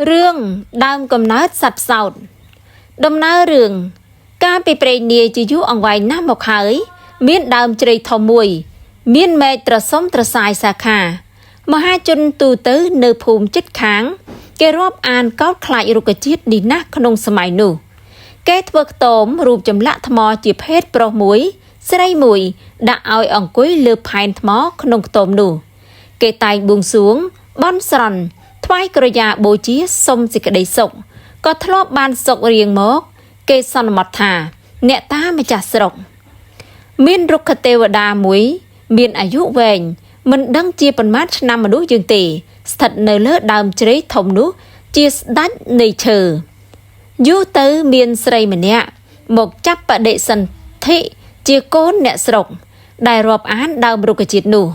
Rương đam cầm nát sạch sọt đâm ná rương ca bị prey nia chỉ dụ ông vài năm một hỡi miên đam chơi thò mùi miên mẹ trà sống trà sai xa khà mà hai chân tu tới nơi phùm chết kháng cái rộp an có khai rụt cái chiết đi nát không sớm mai nụ cái vật tôm rụp chấm lạ thò chịp hết pro muối sấy mùi đã ao ông cuối lừa pine thò không tôm nụ cái tay buông xuống bón sòn thoái cờ già bố trí sông dịch cái đầy sộng có thọp ban sộng riêng mốc cây son mặt thả nẹt ta mới chả sộng miên rục khát tê đà muối miênอายุ vẹn mình đăng chia phần mát năm mà đối dương tỷ thật nơi lỡ đàm chế thông nút chia đắt nơi chờ du tới miên sray mình nè một chấp bạ đệ sân thị chia côn nẹt sộng đài rộp án đào rục cái chít nụ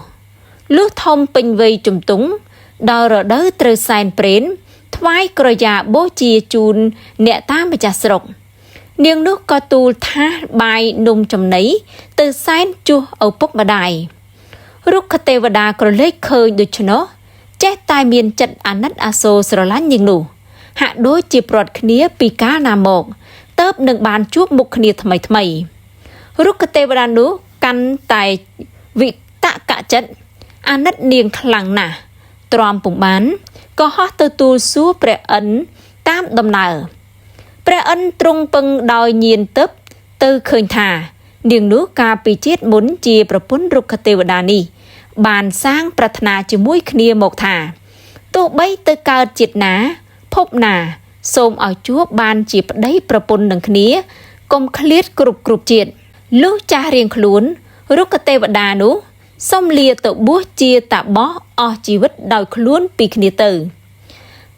lúc thông bình vây trùm túng đào rỡ đỡ trừ sàn prến thoái cờ già bố chia chun nẹ ta mà chả sọc niềng nước có tu tha bài nung trầm nấy từ sàn chua ở bốc bà đài rút khát tê và đà cờ lấy khơi được cho nó chết tai miền chật án nát aso sờ lán nhìn nụ hạ đối chia bọt khía pi cá nam một tớp nâng bàn chuốc mục khía thầm mày rút khát tê và đà nú căn tài vị tạ cả trận án nát niềng khẳng nà tròn bụng bán có hót từ tu xúa pre ấn tam đầm nở pre ấn trung pưng đòi nhìn tấp từ khơi thả niềng nước ca pi chết muốn chia propun rục khát tê đà ni bàn sang pratna chỉ mũi khnia một thả tu bay từ cao chiết ná phúc nà xôm ở chúa ban chỉ đấy propun đằng khnia công khliết cục cục chiết lúc cha riêng khluốn rục khát tê đà nú xong lia tự búa chia tạ bó o chi vứt đòi khluốn pi khnia tử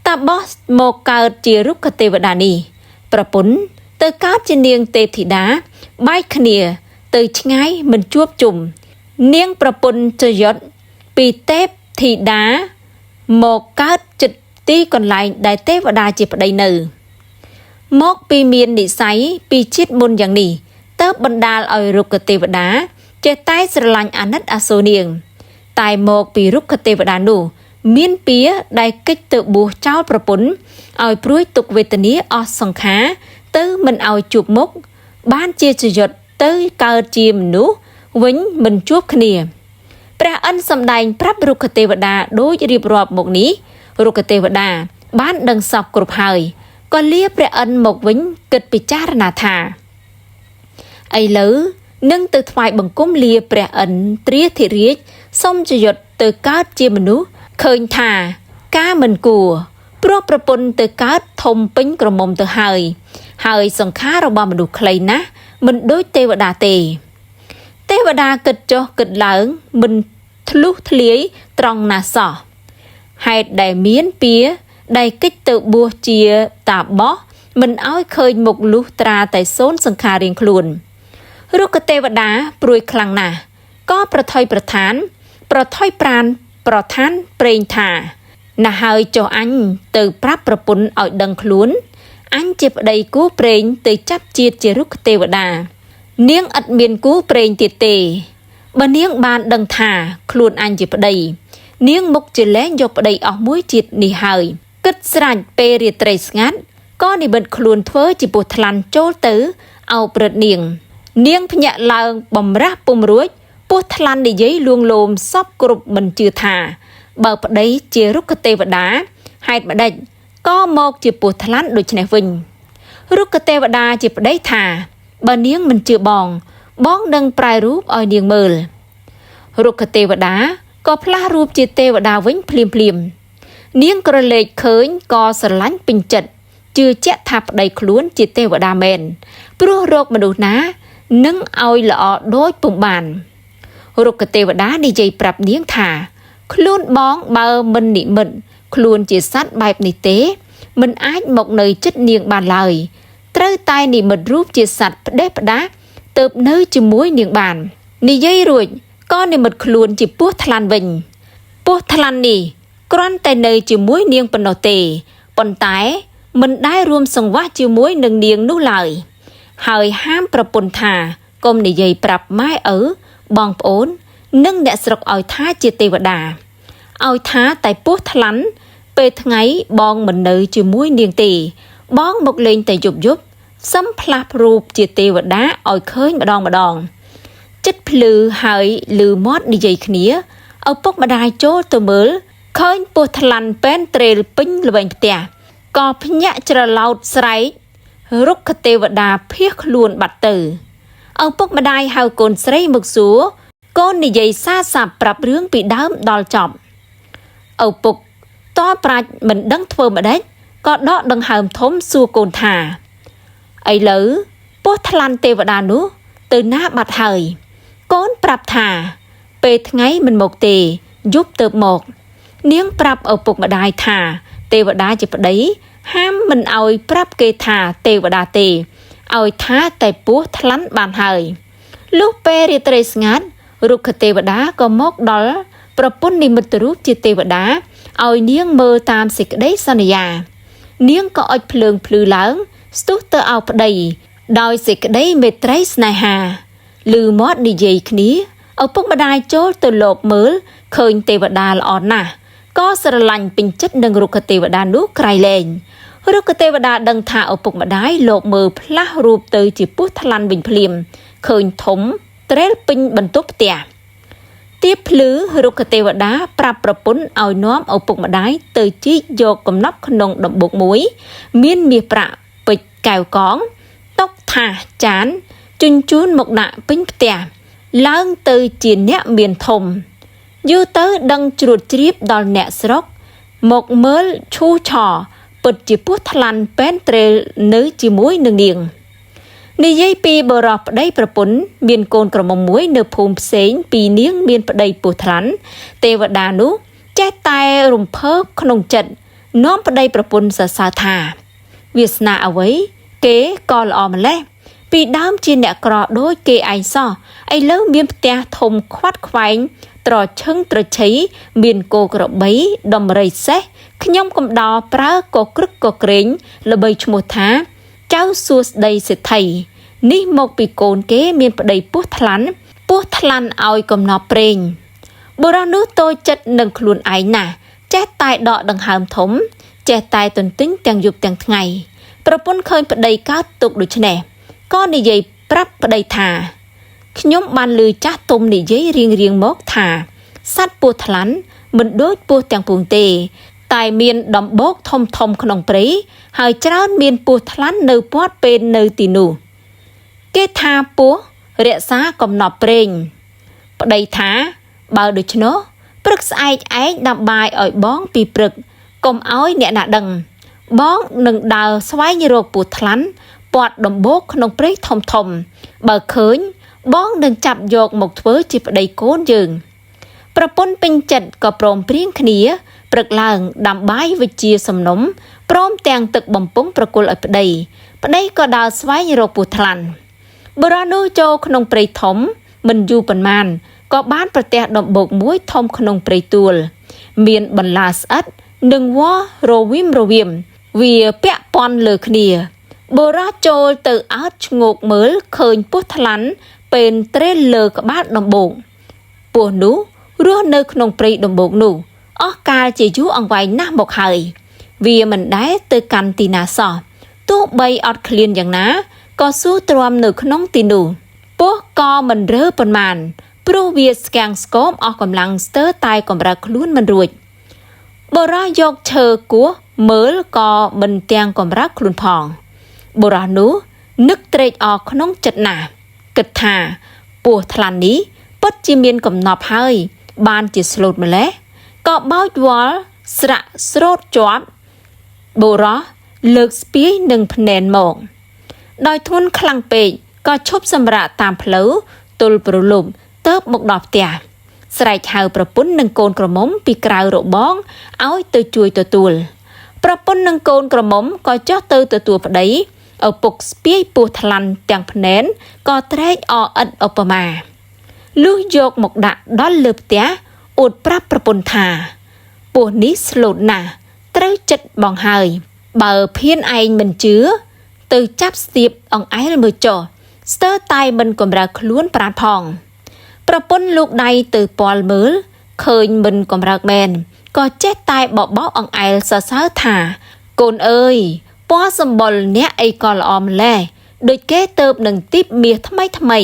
tạ bó một cao chia rục khát tê đà ni propun từ cao trên niềng tê thị đá bay khnia từ ngay mình chuốc chùm niêng propun cho giọt pi tép thị đá một cao chịch tí còn lại đại tép và đa chỉ đầy nử mốc pi miên đi sáy pi chít môn dạng nỉ tớp bần đà ở rục khát tê đá chế tay sờ lạnh ăn nát aso niềng tại một pi rục khát tê đá nụ miên pía đại kích tự bùa trao propun ở pruy tục về tận ní o song khá tới mình ở chụp mốc ban chia cho giọt tới cao chìm nú vĩnh mình chuốc khnia pra ân sầm đành prap rục khát tê đá đối riệp rọp một ní rục khát tê đá ban đằng sọc cột hời còn lia pra ân một vĩnh kịch bị cha na thả ai lỡ nâng từ thoại bằng cung lia pra ân tría thị riết xong cho giọt từ cao chìm nú khơi thả cá mình cùa pro propun từ cao thông pính cờ mồm từ hời sòng khá rồi bao mình đủ clay ná mình đối tê đá tê đá kịch cho kịch lớn mình lúc thliấy trong nà sọ hay đại miến pía đại kích tự bùa chia tạ bó mình áo khơi một lúc tra tại xốn sân khá riêng khuôn rút cái tê đá bùi khăn nà có bà thoi bà thán bà thán prên thả nà hơi cho anh từ prap bà pun ở đằng khuôn anh chịp đầy cú prên từ chấp chiết chia rút cái tê đá niêng ật miền cú prên tiệt tê bà niêng bàn đằng thả khuôn anh chịp đầy niêng mục chỉ lén dọc đầy ở mũi chiết nì hơi kích sạch bê rìa trầy ngát có nì bật khuôn thơ chỉ bột thlan chô tứ ao bật niêng phải nhạ làng bầm rác bùm ruột bột thlan đi giấy luôn lồm sóc cục mình chưa thả bờ bật đấy chia rút cái tê vật đá hai bật đạch có một chỉ bột thlan đôi chân này vinh rút cái tê vật đá chỉ bật đấy thả bà niêng mình chưa bòn bón đăng prai rúp ở niêng mờ rút cái tê vật đá có pla rúp chia tê vật đá vĩnh phim niêng cờ lệ khơi có sờ lánh bình chật chưa chết thạp đầy khuôn chia tê vật đá mền pro rốt mà đủ ná nâng oi lọ đối bụng bàn rút cái tê vật đá đi dây prap niêng thả khuôn bón bờ mình nị mận khuôn chia sát bài nị tế mình ách một nơi chất niêng bàn lời trơi tay nị mật rúp chia sạch đép đá tợp nơi chỉ muối niêng bàn nị dây rồi có nị mật khuôn chỉ buốt thlan vinh buốt thlan nị con tay nơi chỉ muối niêng phần nọ tề phần tái mình đái rùm sòng vá chỉ muối nâng niêng nú lời hời ham propun thả công nị dây prap mái ở bong ốn nâng đẹ sọc ỏi thá chia tê vật đà ỏi thá tại buốt thlan ពេលថ្ងៃបងមិននៅជាមួយនាងទេបងមកលេងតែយប់សំផ្លាស់រូបជាទេវតាឲ្យឃើញម្ដងចិត្តភ្លឺហើយលឺមាត់និយាយគ្នាឪពុកម្ដាយចូលទៅមើលឃើញពស់ថ្លាន់ពេនត្រេលពេញល្វែងផ្ទះក៏ភ្ញាក់ច្រឡោតស្រែករុក្ខទេវតាភៀសខ្លួនបាត់ទៅឪពុកម្ដាយហៅកូនស្រីមកសួរកូននិយាយសារសាប់ប្រាប់រឿងពីដើមដល់ចប់ឪពុកតប្រាជ្ញមិនដឹងធ្វើម្ដេចក៏ដកដង្ហើមធំសួរកូនថាឥឡូវពស់ថ្លាន់ទេវតានោះទៅណាបាត់ហើយកូនប្រាប់ថាពេលថ្ងៃមិនមកទេយប់ទៅមកនាងប្រាប់ឪពុកម្ដាយថាទេវតាជាប្តីហាមមិនឲ្យប្រាប់គេថាទេវតាទេឲ្យថាតែពស់ថ្លាន់បានហើយលុះពេលរាត្រីស្ងាត់រុក្ខទេវតាក៏មកដល់ប្រពន្ធនិមិត្តរូបជាទេវតាឲ្យនាងមើលតាមសេចក្តីសន្យានាងក៏អុជភ្លើងភ្លឺឡើងស្ទុះទៅឲ្យប្តីដោយសេចក្តីមេត្រីស្នេហាឮមាត់និយាយគ្នាឪពុកម្ដាយចូលទៅលបមើលឃើញទេវតាល្អណាស់ក៏ស្រឡាញ់ពេញចិត្តនឹងរុក្ខទេវតានោះក្រៃលែងរុក្ខទេវតាដឹងថាឪពុកម្ដាយលបមើលផ្លាស់រូបទៅជាពស់ថ្លាន់វិញភ្លាមឃើញធំត្រេលពេញបន្ទប់ផ្ទះទៀបភ្លឺរុក្ខទេវតាប្រាប់ប្រពន្ធឲ្យនាំឪពុកម្ដាយទៅជីកយកកំណប់ក្នុងដំបូកមួយមានមាសប្រាក់ពេជ្រកែវកងតុថាសចានជញ្ជូនមកដាក់ពេញផ្ទះឡើងទៅជាអ្នកមានធំយូរទៅដឹងជ្រួតជ្រាបដល់អ្នកស្រុកមកមើលឈូឆរពិតជាពស់ថ្លាន់ពេនត្រេលនៅជាមួយនឹងនាងនិយាយពីបរោះប្តីប្រពន្ធមានកូនក្រមុំមួយនៅភូមិផ្សេងពីនាងមានប្តីពស់ថ្លាន់ទេវតានោះចេះតែរំភើបក្នុងចិត្តនាំប្តីប្រពន្ធសរសើរថាវាសនាអ្វីគេក៏ល្អម្លេះពីដើមជាអ្នកក្រដូចគេឯងសោះឥឡូវមានផ្ទះធំខ្វាត់ខ្វែងត្រឈឹងត្រឈៃមានគោក្របីដំរីសេះខ្ញុំកំដរប្រើកក្រឹកកក្រែងល្បីឈ្មោះថាចៅសួស្ដីសេដ្ឋីនេះមកពីកូនគេមានប្តីពស់ថ្លាន់ឲ្យកំណប់ប្រេងបុរសនោះតូចចិត្តនឹងខ្លួនឯងណាស់ចេះតែដកដង្ហើមធំចេះតែទន្ទិញទាំងយប់ទាំងថ្ងៃប្រពន្ធឃើញប្តីកើតទុកដូច្នេះក៏និយាយប្រាប់ប្តីថាខ្ញុំបានឮចាស់ទុំនិយាយរៀងមកថាសត្វពស់ថ្លាន់មិនដូចពស់ទាំងពួងទេតែមានដំបូកធំក្នុងព្រៃហើយច្រើនមានពស់ថ្លាន់នៅពាត់ពេលនៅទីនោះគេថាពស់រក្សាកំណប់ប្រេងប្តីថាបើដូច្នោះព្រឹកស្អែកឯងដាំបាយឲ្យបងពីព្រឹកកុំឲ្យអ្នកណាដឹងបងនឹងដើរស្វែងរកពស់ថ្លាន់ពាត់ដំបូកក្នុងព្រៃធំបើឃើញបងនឹងចាប់យកមកធ្វើជាប្តីកូនយើងប្រពន្ធពេញចិត្តក៏ព្រមព្រៀងគ្នាព្រឹកឡើងដាំបាយវិជាសំណុំព្រមទាំងទឹកបំពង់ប្រគល់ឲ្យប្តីក៏ដើរស្វែងរកពស់ថ្លាន់បុរសនោះចូលក្នុងព្រៃធំមិនយូរប៉ុន្មានក៏បានប្រទះដំបូកមួយធំក្នុងព្រៃទួលមានបន្លាស្អិតនិងវល្លិរវីមវាពាក់ព័ន្ធលើគ្នាបុរសចូលទៅអើតឈ្ងោកមើលឃើញពស់ថ្លាន់ពេនត្រេលលើក្បាលដំបូកពស់នោះរស់នៅក្នុងព្រៃដំបូកនោះអស់កាលជាយូរអង្វែងណាស់មកហើយវាមិនដែលទៅកាន់ទីណាសោះទោះបីអត់ឃ្លានយ៉ាងណាក៏ស៊ូទ្រាំនៅក្នុងទីនោះពស់ក៏មិនរើប៉ុន្មានព្រោះវាស្គាំងស្គមអស់កម្លាំងស្ទើរតែកម្រើកខ្លួនមិនរួចបុរសយកឈើគោះមើលក៏មិនទាំងកម្រើកខ្លួនផងបុរសនោះនឹកត្រេកអរក្នុងចិត្តណាស់គិតថាពស់ថ្លាន់នេះពិតជាមានកំណប់ហើយបានជាស្លូតម្លេះក៏បោចវល់ស្រាក់ស្រោតជាប់បុរសលើកស្ពាយនឹងភ្នែនមកដោយធ្ងន់ខ្លាំងពេកក៏ឈប់សម្រាកតាមផ្លូវទល់ប្រលប់ទៅមកដល់ផ្ទះស្រែកហៅប្រពន្ធនិងកូនក្រមុំពីក្រៅរបងឲ្យទៅជួយទទួលប្រពន្ធនិងកូនក្រមុំក៏ចុះទៅទទួលប្តីឪពុកស្ពាយពស់ថ្លាន់ទាំងភ្នែនក៏ត្រេកអរឥតឧបមាលុះយកមកដាក់ដល់លើផ្ទះអួតប្រាប់ប្រពន្ធថាពស់នេះស្លូតណាស់ត្រូវចិត្តបងហើយបើភៀនឯងមិនជឿទៅចាប់ស្ទាបអង្អែលមើលចុះស្ទើរតែមិនកម្រើកខ្លួនប្រាណផងប្រពន្ធលោកដៃទៅពាល់មើលឃើញមិនកម្រើកមែន ក៏ចេះតែបបោអង្អែលសរសើរថាកូនអើយពណ៌សម្បុរអ្នកអីក៏ល្អម្ល៉េះដូចគេទៅនឹងទីបមាសថ្មី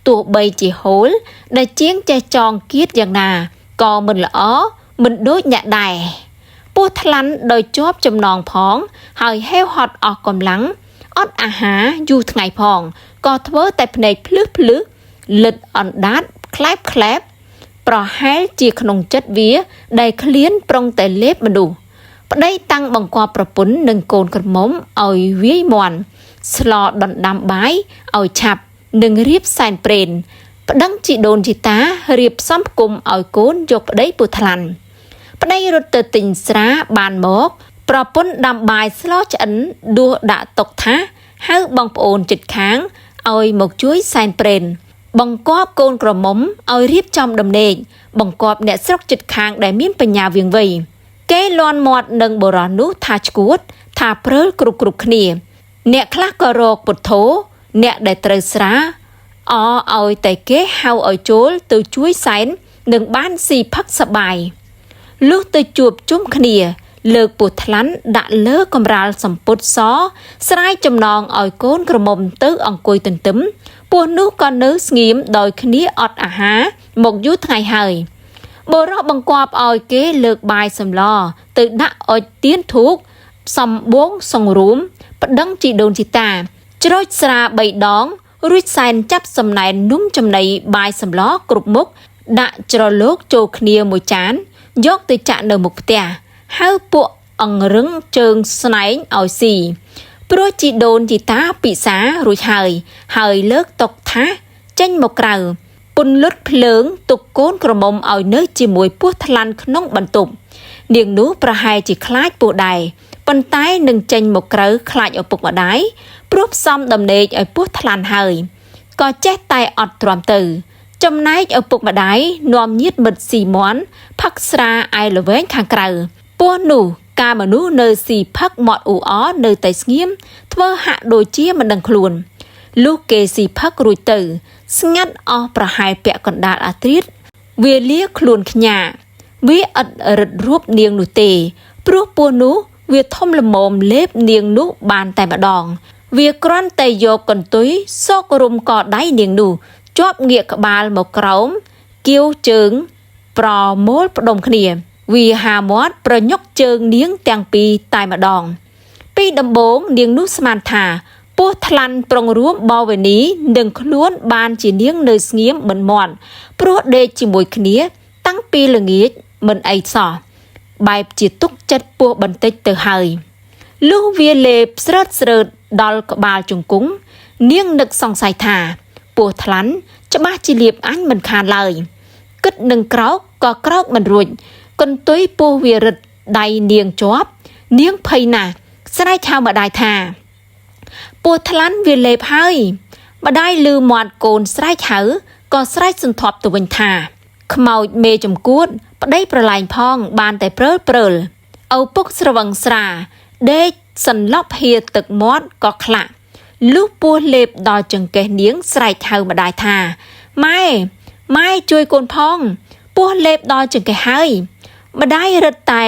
ទោះបីជាហូលដែលជាងចេះចងគៀតយ៉ាងណាក៏មិនល្អមិនដូចអ្នកដែរពោះថ្លាន់ដោយជាប់ចំណងផងហើយហេវហត់អស់កម្លាំងអត់អាហារយូរថ្ងៃផងក៏ធ្វើតែភ្នែកភ្លឹះលិតអណ្ដាតក្លែបប្រហែលជាក្នុងចិត្តវាដែលឃ្លានប្រុងតែលេបមនុស្សប្តីតាំងបង្គាប់ប្រពន្ធនិងកូនក្រមុំឲ្យវាយមាន់ស្លដណ្ដាំបាយឲ្យឆាប់និងរៀបសែនព្រេនប្តឹងជីដូនជីតារៀបសំគុំឲ្យកូនយកប្តីពោះថ្លាន់ប្តីរត់ទៅទិញស្រាបានមកប្រពន្ធដាំបាយស្លឆ្អិនដួសដាក់តុថាហៅបងប្អូនជិតខាងឲ្យមកជួយសែនព្រេនបង្គាប់កូនក្រមុំឲ្យរៀបចំដំណេកបង្គាប់អ្នកស្រុកជិតខាងដែលមានបញ្ញាវាងវៃគេលាន់មាត់នឹងបុរសនោះថាឈួតថាព្រើលគ្រប់គ្នាអ្នកខ្លះក៏រកពុទ្ធោអ្នកដែលត្រូវស្រាឲ្យតែគេហៅឲ្យចូលទៅជួយសែននឹងបានស៊ីផឹកសប្បាយលុះទៅជួបជុំគ្នាលើកពោះថ្លាន់ដាក់លើកម្រាលសម្ពុតសស្រាយចំណងឲ្យកូនក្រមុំទៅអង្គុយទន្ទឹមពោះនោះក៏នៅស្ងៀមដោយគ្នាអត់អាហារមកយូរថ្ងៃហើយបុរសបង្គាប់ឲ្យគេលើកបាយសម្លទៅដាក់អុជទៀនធូបសំបងសង្រួមប្តឹងជីដូនជីតាច្រូចស្រា3ដងរួចសែនចាប់សំណែននំចំណីបាយសម្លគ្រប់មុខដាក់ច្រឡូកចូលគ្នាមួយចានយកទៅចាក់នៅមុខផ្ទះហៅពួកអង្រឹងជើងស្នែងឲ្យស៊ីព្រោះជីដូនជីតាពិសារួចហើយលើកតុថាចេញមកក្រៅពន្លត់ភ្លើងទុកកូនក្រមុំឲ្យនៅជាមួយពោះថ្លាន់ក្នុងបន្ទប់នាងនោះប្រហែលជាខ្លាចពោះដែរប៉ុន្តែនឹងចេញមកក្រៅខ្លាចឪពុកម្ដាយព្រោះផ្សំដំណេកឲ្យពោះថ្លាន់ហើយក៏ចេះតែអត់ទ្រាំទៅចំណែកឪពុកម្ដាយនាំញាតិមិត្តស៊ីមាន់ផឹកស្រាឯល្វែងខាងក្រៅពោះនោះកាលមនុស្សនៅស៊ីផឹកមាត់អ៊ូអនៅតែស្ងៀមធ្វើហាក់ដូចជាមិនដឹងខ្លួនលុះគេស៊ីផឹករួចទៅស្ងាត់អស់ប្រហែលពាក់កណ្ដាលអាត្រៀតវាលាខ្លួនខ្ញាវាឥតរឹតរួបនាងនោះទេព្រោះពោះនោះវាធំល្មមលេបនាងនោះបានតែម្ដងវាគ្រាន់តែយកកន្ទុយសករុំកដៃនាងនោះជាប់ងាកក្បាលមកក្រោមគៀវជើងប្រមូលផ្ដុំគ្នាវាហាមាត់ប្រញុកជើងនាងទាំងពីរតែម្ដងពីដំបូងនាងនោះស្មានថាពោះថ្លាន់ប្រុងរួមបវេនីនឹងខ្លួនបានជានាងនៅស្ងៀមមិនមាន់ព្រោះដេកជាមួយគ្នាតាំងពីល្ងាចមិនអីសោះបែបជាទុកចិត្តពោះបន្តិចទៅហើយលុះវាលេបស្រើតដល់ក្បាលជង្គង់នាងនឹកសង្ស័យថាពោះថ្លាន់ច្បាស់ជាលៀបអញមិនខានឡើយគិតនឹងក្រោកក៏ក្រោកមិនរួចកន្ទុយពោះវារឹតដៃនាងជាប់នាងភ័យណាស់ស្រែកហៅម្ដាយថាពោះថ្លាន់វាលេបហើយម្ដាយឮមាត់កូនស្រែកហៅក៏ស្រែកសន្ធាប់ទៅវិញថាខ្មោចមេចំគួតប្តីប្រឡែងផងបានតែព្រើលឪពុកស្រវឹងស្រាដេកសន្លប់ហៀទឹកមាត់ក៏ខ្លាក់លុះពោះលេបដល់ចង្កេះនាងស្រែកហៅម្ដាយថាម៉ែជួយកូនផងពោះលេបដល់ចង្កេះហើយម្ដាយរឹតតែ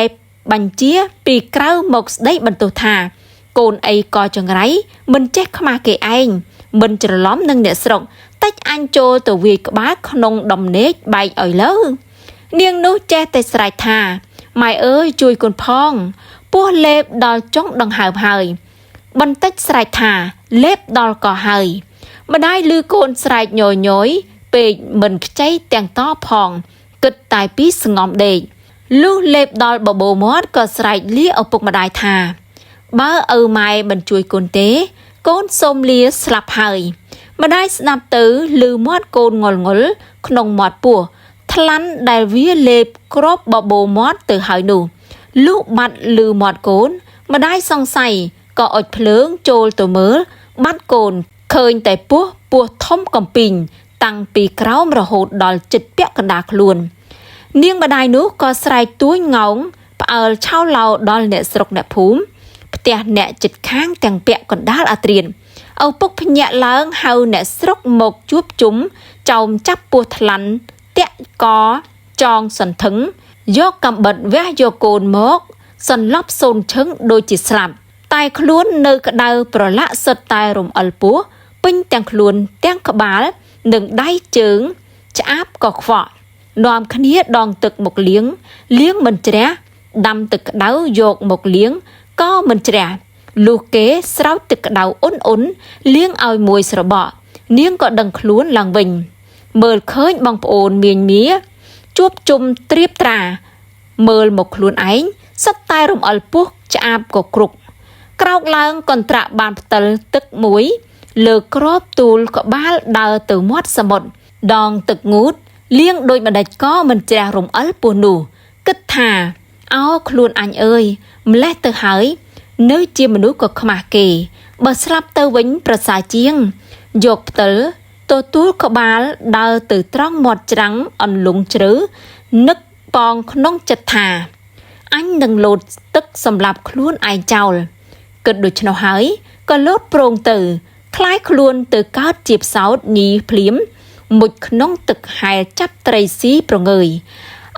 បញ្ជាពីក្រៅមកស្ដីបន្ទោសថាកូនអីក៏ចង្រៃមិនចេះខ្មាស់គេឯងមិនច្រឡំនឹងអ្នកស្រុកតិចអញចូលទៅវាយក្បាលក្នុងដំណេកបែកឲ្យលើនាងនោះចេះតែស្រែកថាម៉ែអើយជួយកូនផងពោះលេបដល់ចុងដង្ហើមហើយបន្តិចស្រែកថាលេបដល់ក៏ហើយម្ដាយឮកូនស្រែកញយពេកមិនខ្ចីទាំងតផងគិតតែពីស្ងំដេកលុះលេបដល់បបោមាត់ក៏ស្រែកលាឪពុកម្ដាយថាបើឪម៉ែមិនជួយកូនទេកូនសូមលាស្លាប់ហើយម្ដាយស្ដាប់ទៅឮមាត់កូនងល់ក្នុងមាត់ពោះថ្លាន់ដែលវាលេបគ្របបបោមាត់ទៅហើយនោះលុះបាត់ឮមាត់កូនម្ដាយសង្ស័យក៏អុជភ្លើងចូលទៅមើលបាត់កូនឃើញតែពោះធំកំពីងតាំងពីក្រោមរហូតដល់ជិតពាក់កណ្ដាលខ្លួននាងម្ដាយនោះក៏ស្រែកទួញងោងផ្អើលឆោឡោដល់អ្នកស្រុកអ្នកភូមិផ្ទះអ្នកជិតខាងទាំងពាក់កណ្ដាលអាត្រៀនឪពុកភ្ញាក់ឡើងហៅអ្នកស្រុកមកជួបជុំចោមចាប់ពោះថ្លាន់តាក់កចងសន្ធឹង យកកំបិតវះយកកូនមកសន្លប់សូនឈឹងដូចជាស្លាប់តែខ្លួននៅក្តៅប្រឡាក់សិតតែរំអិលពោះពេញទាំងខ្លួនទាំងក្បាលនិងដៃជើងឆ្អាបក៏ខ្វក់នាំគ្នាដងទឹកមកលាងមិនជ្រះដាំទឹកក្តៅយកមកលាងក៏មិនជ្រះលុះគេស្រោចទឹកក្តៅអ៊ុនលាងឲ្យមួយស្របក់នាងក៏ដឹងខ្លួនឡើងវិញមើលឃើញបងប្អូនមាញមាជួបជុំត្រៀបត្រាមើលមកខ្លួនឯងសិតតែរំអិលពោះឆ្អាបក៏គ្រុកក្រោកឡើងកន្ត្រាក់បានផ្តិលទឹកមួយលើក្របទូលក្បាលដើរទៅមាត់សមុទ្រដងទឹកងូតលាងដូចម្ដេចក៏មិនជ្រះរំអិលពោះនោះគិតថាអោខ្លួនអញអើយម្លេះទៅហើយនៅជាមនុស្សក៏ខ្មាស់គេបើស្លាប់ទៅវិញប្រសើរជាងយកផ្តិលទទួលក្បាលដើរទៅត្រង់មាត់ច្រាំងអន្លង់ជ្រៅនឹកប៉ងក្នុងចិត្តថាអញនឹងលោតទឹកសម្រាប់ខ្លួនឯងចោលគិតដូច្នោះហើយក៏លោតប្រងទៅคล้ายខ្លួនទៅកើតជាផ្សោតញីភ្លាមមុជក្នុងទឹកហែលចាប់ត្រីស៊ីប្រងើយ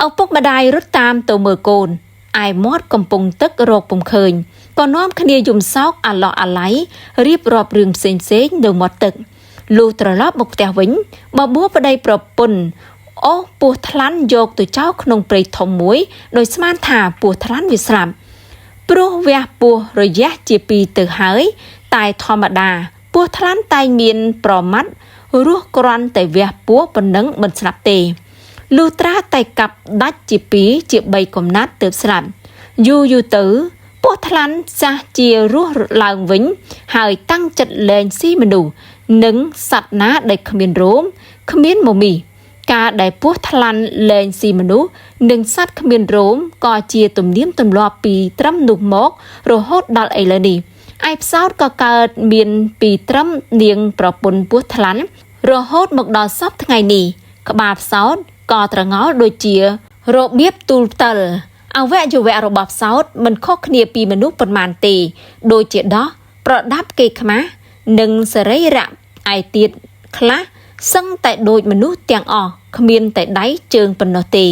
ឪពុកម្ដាយរត់តាមទៅមើលកូនឯមាត់កំពុងទឹករកពុំឃើញក៏នាំគ្នាយំសោកអាឡោះអាល័យរៀបរាប់រឿងផ្សេងនៅមាត់ទឹកលុះត្រឡប់មកផ្ទះវិញបបួប្តីប្រពន្ធអូសពស់ថ្លាន់យកទៅចោលក្នុងព្រៃធំមួយដោយស្មានថាពស់ថ្លាន់វាស្លាប់ព្រោះវះពស់រយះជាពីរទៅហើយតែធម្មតាពស់ថ្លាន់តែងមានប្រមាត់រស់ក្រាន់តែវះពស់ប៉ុណ្ណឹងមិនស្លាប់ទេលុះត្រាតែកាប់ដាច់ជាពីរជា3កំណាត់ទើបស្លាប់យូរទៅពស់ថ្លាន់ចាស់ជារស់ឡើងវិញហើយតាំងចិត្តលែងស៊ីមនុស្សនិងសត្វណាដែលគ្មានរោមគ្មានមមីការដែលពស់ថ្លាន់លែងស៊ីមនុស្សនិងសត្វគ្មានរោមក៏ជាទំនៀមទម្លាប់ពីត្រឹមនោះមករហូតដល់ឥឡូវនេះឯផ្សោតក៏កើតមានពីត្រឹមនាងប្រពន្ធពស់ថ្លាន់រហូតមកដល់សពថ្ងៃនេះក្បាលផ្សោតក៏ត្រងោលដូចជារបៀបទូលផ្តិលអវយវៈរបស់ផ្សោតមិនខុសគ្នាពីមនុស្សប៉ុន្មានទេដូចជាដោះប្រដាប់គេខ្មាស់និងសរីរៈឯទៀតខ្លះសឹងតែដូចមនុស្សទាំងអស់គ្មានតែដៃជើងប៉ុណ្ណោះទេ